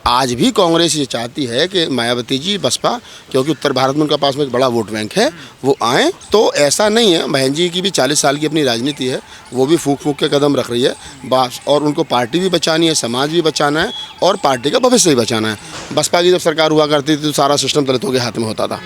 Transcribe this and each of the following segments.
आज भी कांग्रेस ये चाहती है कि मायावती जी बसपा, क्योंकि उत्तर भारत में उनका पास में एक बड़ा वोट बैंक है, वो आएँ। तो ऐसा नहीं है, बहन जी की भी 40 साल की अपनी राजनीति है, वो भी फूंक फूंक के कदम रख रही है बस, और उनको पार्टी भी बचानी है, समाज भी बचाना है और पार्टी का भविष्य भी बचाना है। बसपा की जब सरकार हुआ करती थी तो सारा सिस्टम दलितों के हाथ में होता था,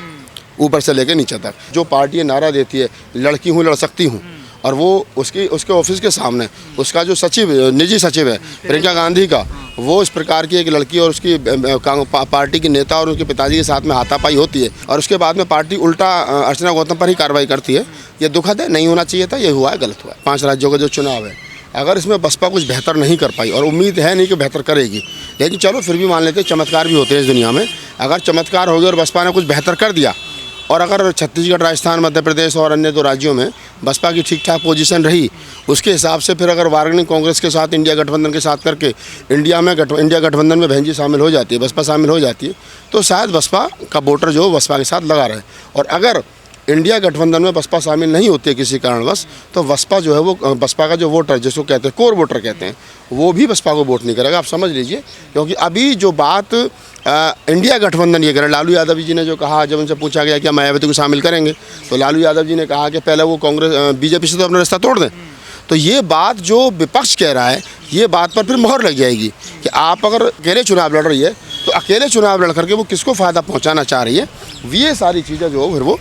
ऊपर से लेकर नीचे तक। जो पार्टी ये नारा देती है लड़की हूँ लड़ सकती हूँ, और वो उसके ऑफिस के सामने उसका जो सचिव निजी सचिव है प्रियंका गांधी का, वो इस प्रकार की एक लड़की और उसकी पार्टी के नेता और उनके पिताजी के साथ में हाथापाई होती है, और उसके बाद में पार्टी उल्टा अर्चना गौतम पर ही कार्रवाई करती है। ये दुखद है, नहीं होना चाहिए था, ये हुआ है, गलत हुआ है। 5 राज्यों का जो चुनाव है, अगर इसमें बसपा कुछ बेहतर नहीं कर पाई, और उम्मीद है नहीं कि बेहतर करेगी, लेकिन चलो फिर भी मान लेते हैं, चमत्कार भी होते हैं इस दुनिया में। अगर चमत्कार हो गया और बसपा ने कुछ बेहतर कर दिया, और अगर छत्तीसगढ़, राजस्थान, मध्य प्रदेश और अन्य 2 राज्यों में बसपा की ठीक ठाक पोजीशन रही, उसके हिसाब से फिर अगर बार्गेनिंग कांग्रेस के साथ, इंडिया गठबंधन के साथ करके इंडिया गठबंधन में बहन जी शामिल हो जाती है, बसपा शामिल हो जाती है, तो शायद बसपा का वोटर जो बसपा के साथ लगा रहे। और अगर इंडिया गठबंधन में बसपा शामिल नहीं होती है किसी कारणवश, तो बसपा जो है वो बसपा का जो वोटर, जिसको कहते हैं कोर वोटर कहते हैं, वो भी बसपा को वोट नहीं करेगा। आप समझ लीजिए, क्योंकि अभी जो बात इंडिया गठबंधन ये करे, लालू यादव जी ने जो कहा, जब उनसे पूछा गया कि मायावती को शामिल करेंगे, तो लालू यादव जी ने कहा कि पहले वो कांग्रेस बीजेपी से तो अपना रिश्ता तोड़ दें। तो ये बात जो विपक्ष कह रहा है, ये बात पर फिर मोहर लग जाएगी कि आप अगर अकेले चुनाव लड़ रही है, तो अकेले चुनाव लड़ करके वो किसको फ़ायदा पहुँचाना चाह रही है, ये सारी चीज़ें जो फिर वो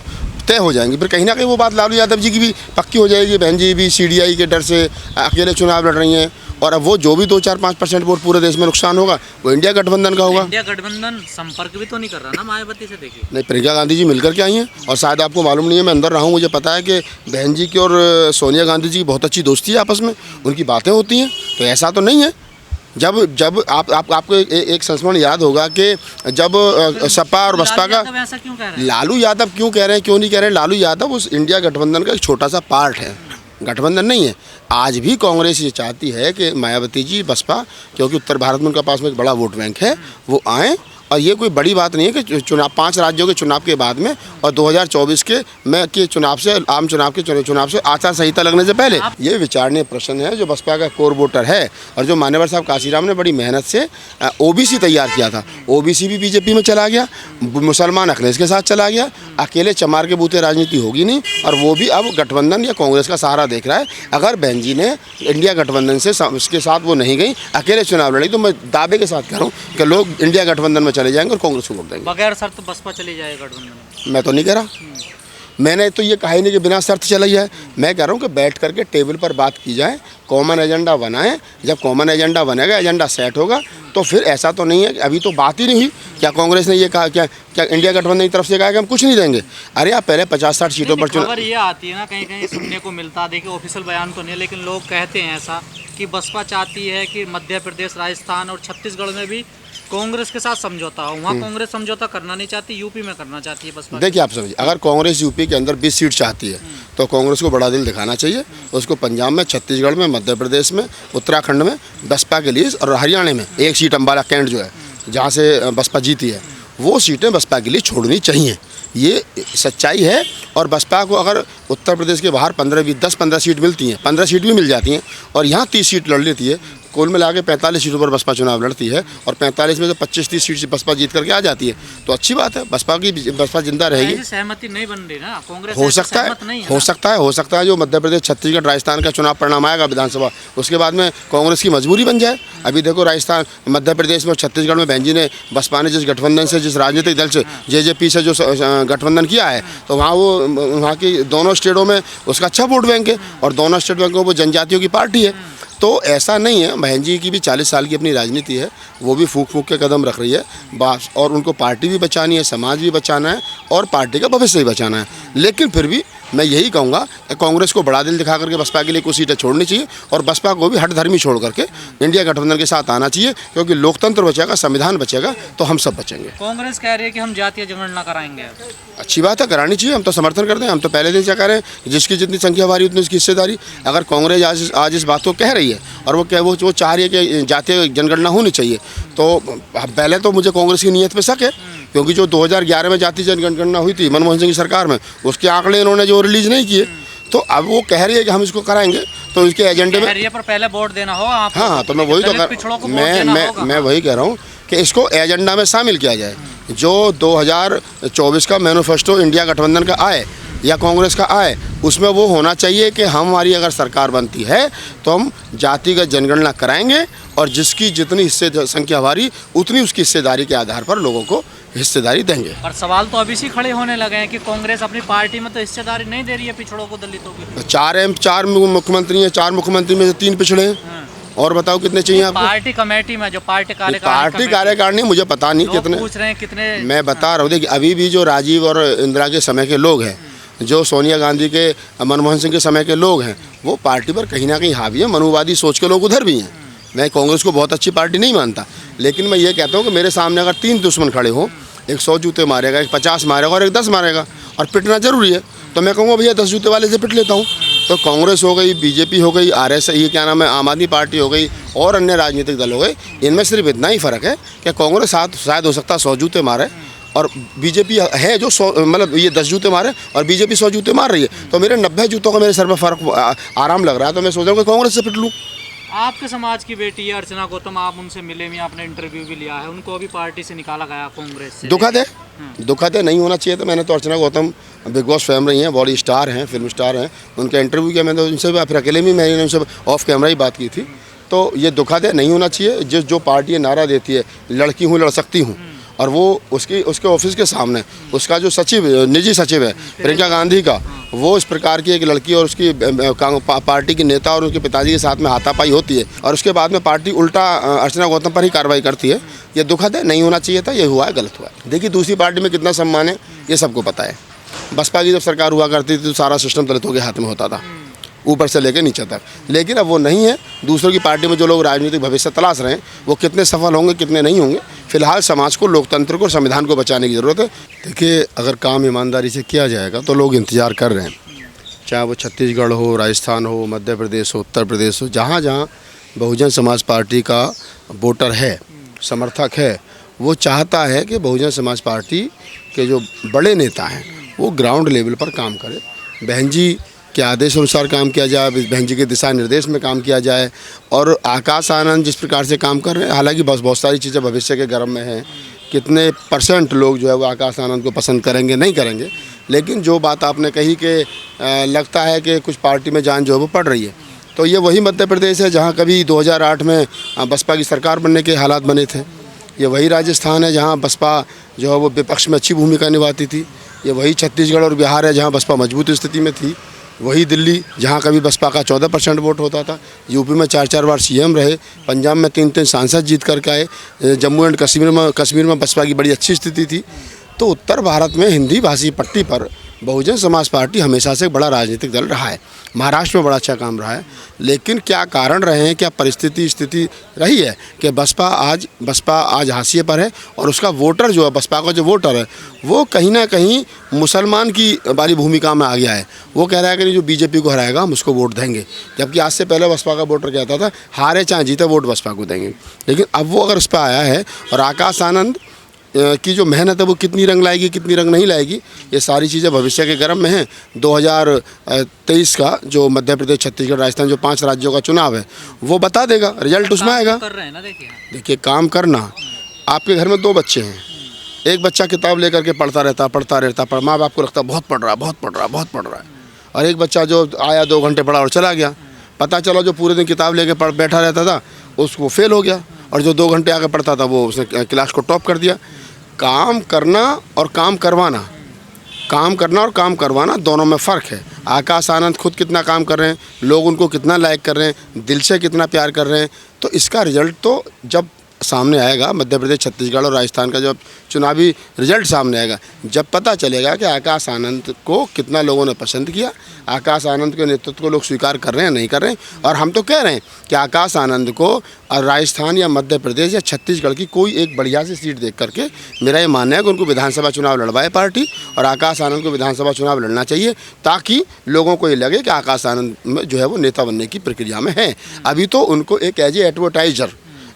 तय हो जाएंगी। फिर कहीं ना कहीं वो बात लालू यादव जी की भी पक्की हो जाएगी, बहन जी भी CDI के डर से अकेले चुनाव लड़ रही हैं, और अब वो जो भी 2-4-5% वोट पूरे देश में नुकसान होगा वो इंडिया गठबंधन का होगा। इंडिया गठबंधन संपर्क भी तो नहीं कर रहा ना मायावती से, देखिए। नहीं, प्रियंका गांधी जी मिलकर के आई हैं, और शायद आपको मालूम नहीं है, मैं अंदर रहा हूँ, मुझे पता है कि बहन जी की और सोनिया गांधी जी की बहुत अच्छी दोस्ती है आपस में, उनकी बातें होती हैं। तो ऐसा तो नहीं है। जब आपको एक संस्मरण याद होगा कि जब सपा और बसपा का, ऐसा क्यों कह रहे हैं? लालू यादव क्यों कह रहे हैं, क्यों नहीं कह रहे हैं, लालू यादव उस इंडिया गठबंधन का एक छोटा सा पार्ट है, गठबंधन नहीं है। आज भी कांग्रेस ये चाहती है कि मायावती जी बसपा, क्योंकि उत्तर भारत में उनका पास में एक बड़ा वोट बैंक है, वो आएँ। और ये कोई बड़ी बात नहीं है कि चुनाव 5 राज्यों के चुनाव के बाद में और 2024 के चुनाव से, आम चुनाव के चुनाव से आचार संहिता लगने से पहले, ये विचारणीय प्रश्न है। जो बसपा का कोर वोटर है, और जो मान्यवर साहब काशीराम ने बड़ी मेहनत से OBC तैयार किया था, OBC भी बीजेपी में चला गया, मुसलमान अखिलेश के साथ चला गया, अकेले चमार के बूते राजनीति होगी नहीं, और वो भी अब गठबंधन या कांग्रेस का सहारा देख रहा है। अगर बहन जी ने इंडिया गठबंधन से उसके साथ वो नहीं गई, अकेले चुनाव लड़ी, तो मैं दावे के साथ कह रहा हूँ कि लोग इंडिया गठबंधन में चले जाएंगे और कांग्रेस को वोट देंगे। बगैर शर्त बसपा चली जाए गठबंधन में? मैं तो नहीं कह रहा, मैंने तो ये कहा ही नहीं कि बिना शर्त चला जाए। मैं कह रहा हूँ कि बैठ करके टेबल पर बात की जाए, कॉमन एजेंडा बनाएं। जब कॉमन एजेंडा बनेगा, एजेंडा सेट होगा, तो फिर ऐसा तो नहीं है कि अभी तो बात ही नहीं हुई। क्या कांग्रेस ने ये कहा, क्या इंडिया गठबंधन की तरफ से कहा कि हम कुछ नहीं देंगे? अरे आप पहले 50-60 सीटों पर खबर ये आती है ना, कहीं कहीं सुनने को मिलता, देखिए ऑफिशियल बयान तो नहीं है, लेकिन लोग कहते हैं ऐसा कि बसपा चाहती है कि मध्य प्रदेश, राजस्थान और छत्तीसगढ़ में भी कांग्रेस के साथ समझौता हो। वहाँ कांग्रेस समझौता करना नहीं चाहती, यूपी में करना चाहती है बसपा। देखिए, आप समझिए, अगर कांग्रेस यूपी के अंदर 20 सीट चाहती है, तो कांग्रेस को बड़ा दिल दिखाना चाहिए। उसको पंजाब में, छत्तीसगढ़ में, मध्य प्रदेश में, उत्तराखंड में बसपा के लिए, और हरियाणा में 1 सीट अम्बाला कैंट जो है, जहाँ से बसपा जीती है, वो सीटें बसपा के लिए छोड़नी चाहिए। ये सच्चाई है। और बसपा को अगर उत्तर प्रदेश के बाहर 10-15 सीट मिलती हैं, 15 सीट भी मिल जाती हैं, और यहाँ 30 सीट लड़ लेती है, कुल मिला के 45 सीटों पर बसपा चुनाव लड़ती है, और 45 में से 25-30 सीट से बसपा जीत करके आ जाती है, तो अच्छी बात है। बसपा जिंदा रहेगी। सहमति नहीं बन रही ना कांग्रेस, हो सकता है जो मध्य प्रदेश, छत्तीसगढ़, राजस्थान का चुनाव परिणाम आएगा विधानसभा, उसके बाद में कांग्रेस की मजबूरी बन जाए। अभी देखो, राजस्थान, मध्य प्रदेश में और छत्तीसगढ़ में बहन जी ने, बसपा ने जिस गठबंधन से, जिस राजनीतिक दल से, JJP से जो गठबंधन किया है, तो वहाँ की दोनों स्टेटों में उसका अच्छा वोट बैंक है, और दोनों स्टेट बैंकों वो जनजातियों की पार्टी है। तो ऐसा नहीं है, बहन जी की भी 40 साल की अपनी राजनीति है, वो भी फूंक फूंक के कदम रख रही है बस, और उनको पार्टी भी बचानी है, समाज भी बचाना है, और पार्टी का भविष्य भी बचाना है। लेकिन फिर भी मैं यही कहूँगा कि कांग्रेस को बड़ा दिल दिखा करके बसपा के लिए कुछ सीटें छोड़नी चाहिए, और बसपा को भी हठधर्मी छोड़ करके इंडिया गठबंधन के साथ आना चाहिए, क्योंकि लोकतंत्र बचेगा, संविधान बचेगा, तो हम सब बचेंगे। कांग्रेस कह रही है कि हम जातीय जनगणना कराएंगे। अच्छी बात है, करानी चाहिए, हम तो समर्थन करते हैं। हम तो पहले दिन से कह रहे हैं, जिसकी जितनी संख्या हमारी उतनी उसकी हिस्सेदारी। अगर कांग्रेस आज इस बात को कह रही है, और वो चाह रही है कि जातीय जनगणना होनी चाहिए, तो पहले तो मुझे कांग्रेस की नीयत पे शक है, क्योंकि जो 2011 में जातीय जनगणना हुई थी मनमोहन सिंह की सरकार में, उसके आंकड़े इन्होंने जो रिलीज नहीं किए, तो अब वो कह रही है कि हम इसको कराएंगे, तो इसके एजेंडे में पर पहले वोट देना हो आप। हाँ, तो मैं वही तो मैं वही कह रहा हूँ कि इसको एजेंडा में शामिल किया जाए। जो 2024 का मैनिफेस्टो इंडिया गठबंधन का आए या कांग्रेस का आए, उसमें वो होना चाहिए कि हमारी अगर सरकार बनती है तो हम जातिगत जनगणना कराएंगे और जिसकी जितनी हिस्से संख्या हमारी उतनी उसकी हिस्सेदारी के आधार पर लोगों को हिस्सेदारी देंगे। पर सवाल तो अभी से खड़े होने लगे हैं कि कांग्रेस अपनी पार्टी में तो हिस्सेदारी नहीं दे रही है पिछड़ों को, दलितों की। चार मुख्यमंत्री हैं, 4 मुख्यमंत्री में से 3 पिछड़े हैं। और बताओ कितने चाहिए आपको? पार्टी कमेटी में जो पार्टी कार्यकारिणी मुझे पता नहीं कितने पूछ रहे हैं कितने। मैं बता रहा हूँ, देखिए अभी भी जो राजीव और इंदिरा के समय के लोग हैं, जो सोनिया गांधी के मनमोहन सिंह के समय के लोग हैं, वो पार्टी पर कहीं ना कहीं हावी है। मनुवादी सोच के लोग उधर भी हैं। मैं कांग्रेस को बहुत अच्छी पार्टी नहीं मानता, लेकिन मैं ये कहता हूँ कि मेरे सामने अगर 3 दुश्मन खड़े हों, एक 100 जूते मारेगा, एक 50 मारेगा और एक 10 मारेगा, और पिटना जरूरी है, तो मैं कहूँगा भैया 10 जूते वाले से पिट लेता हूँ। तो कांग्रेस हो गई, बीजेपी हो गई, ये क्या नाम है, आम आदमी पार्टी हो गई और अन्य राजनीतिक दल हो गए, इनमें सिर्फ इतना ही फ़र्क है कि कांग्रेस शायद हो सकता है 100 जूते मारे और बीजेपी है जो 100 मतलब ये 10 जूते मारे और बीजेपी 100 जूते मार रही है। तो मेरे 90 जूतों का मेरे सर पर फ़र्क आराम लग रहा है, तो मैं सोच रहा हूँ कि कांग्रेस से पिट लूँ। आपके समाज की बेटी है अर्चना गौतम, आप उनसे मिले हुए, आपने इंटरव्यू भी लिया है, उनको अभी पार्टी से निकाला गया कांग्रेस से। दुखद है, नहीं होना चाहिए था। मैंने तो अर्चना गौतम बिग बॉस फैम रही हैं, बॉडी स्टार हैं, फिल्म स्टार हैं, उनका इंटरव्यू किया मैंने, तो उनसे फिर अकेले में मैंने उनसे ऑफ कैमरा ही बात की थी। तो ये दुखद है, नहीं होना चाहिए। जो पार्टी नारा देती है लड़की हूँ लड़ सकती हूँ, और वो उसके ऑफिस के सामने उसका जो सचिव निजी सचिव है प्रियंका गांधी का, वो इस प्रकार की एक लड़की और उसकी पार्टी के नेता और उनके पिताजी के साथ में हाथापाई होती है और उसके बाद में पार्टी उल्टा अर्चना गौतम पर ही कार्रवाई करती है। ये दुखद है, नहीं होना चाहिए था, ये हुआ है, गलत हुआ है। देखिए दूसरी पार्टी में कितना सम्मान है ये सबको पता है। बसपा की जब सरकार हुआ करती थी तो सारा सिस्टम दलितों के हाथ में होता था, ऊपर से लेकर नीचे तक, लेकिन अब वो नहीं है। दूसरों की पार्टी में जो लोग राजनीतिक भविष्य तलाश रहे हैं वो कितने सफल होंगे कितने नहीं होंगे। फिलहाल समाज को, लोकतंत्र को और संविधान को बचाने की ज़रूरत है। देखिए अगर काम ईमानदारी से किया जाएगा तो लोग इंतज़ार कर रहे हैं, चाहे वो छत्तीसगढ़ हो, राजस्थान हो, मध्य प्रदेश हो, उत्तर प्रदेश हो, जहाँ जहाँ बहुजन समाज पार्टी का वोटर है, समर्थक है, वो चाहता है कि बहुजन समाज पार्टी के जो बड़े नेता हैं वो ग्राउंड लेवल पर काम करें, बहन जी के आदेश अनुसार काम किया जाए, बहन जी के दिशा निर्देश में काम किया जाए। और आकाश आनंद जिस प्रकार से काम कर रहे हैं, हालांकि बहुत सारी चीज़ें भविष्य के गर्भ में हैं, कितने % लोग जो है वो आकाश आनंद को पसंद करेंगे नहीं करेंगे, लेकिन जो बात आपने कही कि लगता है कि कुछ पार्टी में जान जो है वो पड़ रही है, तो ये वही मध्य प्रदेश है जहाँ कभी 2008 में बसपा की सरकार बनने के हालात बने थे। ये वही राजस्थान है जहाँ बसपा जो है वो विपक्ष में अच्छी भूमिका निभाती थी। ये वही छत्तीसगढ़ और बिहार है जहाँ बसपा मजबूत स्थिति में थी। वही दिल्ली जहाँ कभी बसपा का 14% वोट होता था। यूपी में 4 बार CM रहे, पंजाब में 3 सांसद जीत करके आए, जम्मू एंड कश्मीर में बसपा की बड़ी अच्छी स्थिति थी। तो उत्तर भारत में हिंदी भाषी पट्टी पर बहुजन समाज पार्टी हमेशा से बड़ा राजनीतिक दल रहा है। महाराष्ट्र में बड़ा अच्छा काम रहा है, लेकिन क्या कारण रहे हैं, क्या स्थिति रही है कि बसपा आज हाशिए पर है और उसका वोटर जो है, बसपा का जो वोटर है वो कहीं ना कहीं मुसलमान की वाली भूमिका में आ गया है। वो कह रहा है कि जो बीजेपी को हराएगा हम उसको वोट देंगे, जबकि आज से पहले बसपा का वोटर कहता था हारे चाहे जीते वोट बसपा को देंगे। लेकिन अब वो अगर इस पर आया है और आकाश आनंद की जो मेहनत है वो कितनी रंग लाएगी कितनी रंग नहीं लाएगी, ये सारी चीज़ें भविष्य के गर्भ में हैं। 2023 का जो मध्य प्रदेश, छत्तीसगढ़, राजस्थान जो 5 राज्यों का चुनाव है वो बता देगा, रिजल्ट उसमें आएगा। कर रहे हैं ना, देखिए काम करना। आपके घर में 2 बच्चे हैं, एक बच्चा किताब लेकर के पढ़ता रहता, माँ बाप को लगता बहुत पढ़ रहा है, और एक बच्चा जो आया 2 घंटे पढ़ा और चला गया। पता चला जो पूरे दिन किताब लेकर बैठा रहता था उसको फेल हो गया, और जो 2 घंटे आगे पढ़ता था वो उसने क्लास को टॉप कर दिया। काम करना और काम करवाना दोनों में फ़र्क है। आकाश आनंद खुद कितना काम कर रहे हैं, लोग उनको कितना लाइक कर रहे हैं, दिल से कितना प्यार कर रहे हैं, तो इसका रिजल्ट तो जब सामने आएगा, मध्य प्रदेश, छत्तीसगढ़ और राजस्थान का जब चुनावी रिजल्ट सामने आएगा, जब पता चलेगा कि आकाश आनंद को कितना लोगों ने पसंद किया, आकाश आनंद के नेतृत्व को लोग स्वीकार कर रहे हैं नहीं कर रहे हैं। और हम तो कह रहे हैं कि आकाश आनंद को राजस्थान या मध्य प्रदेश या छत्तीसगढ़ की कोई एक बढ़िया सी सीट देख करके मेरा ये मानना है कि उनको विधानसभा चुनाव लड़वाए पार्टी, और आकाश आनंद को विधानसभा चुनाव लड़ना चाहिए, ताकि लोगों को ये लगे कि आकाश आनंद जो है वो नेता बनने की प्रक्रिया में है। अभी तो उनको एक एज ए एडवर्टाइजर,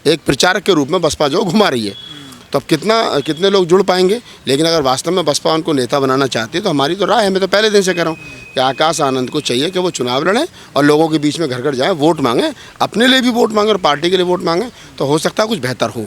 एक प्रचारक के रूप में बसपा जो घुमा रही है, तो अब कितने लोग जुड़ पाएंगे। लेकिन अगर वास्तव में बसपा उनको नेता बनाना चाहती है तो हमारी तो राय है, मैं तो पहले दिन से कह रहा हूँ कि आकाश आनंद को चाहिए कि वो चुनाव लड़ें और लोगों के बीच में घर घर जाएँ, वोट मांगें, अपने लिए भी वोट मांगें और पार्टी के लिए वोट मांगें, तो हो सकता है कुछ बेहतर हो।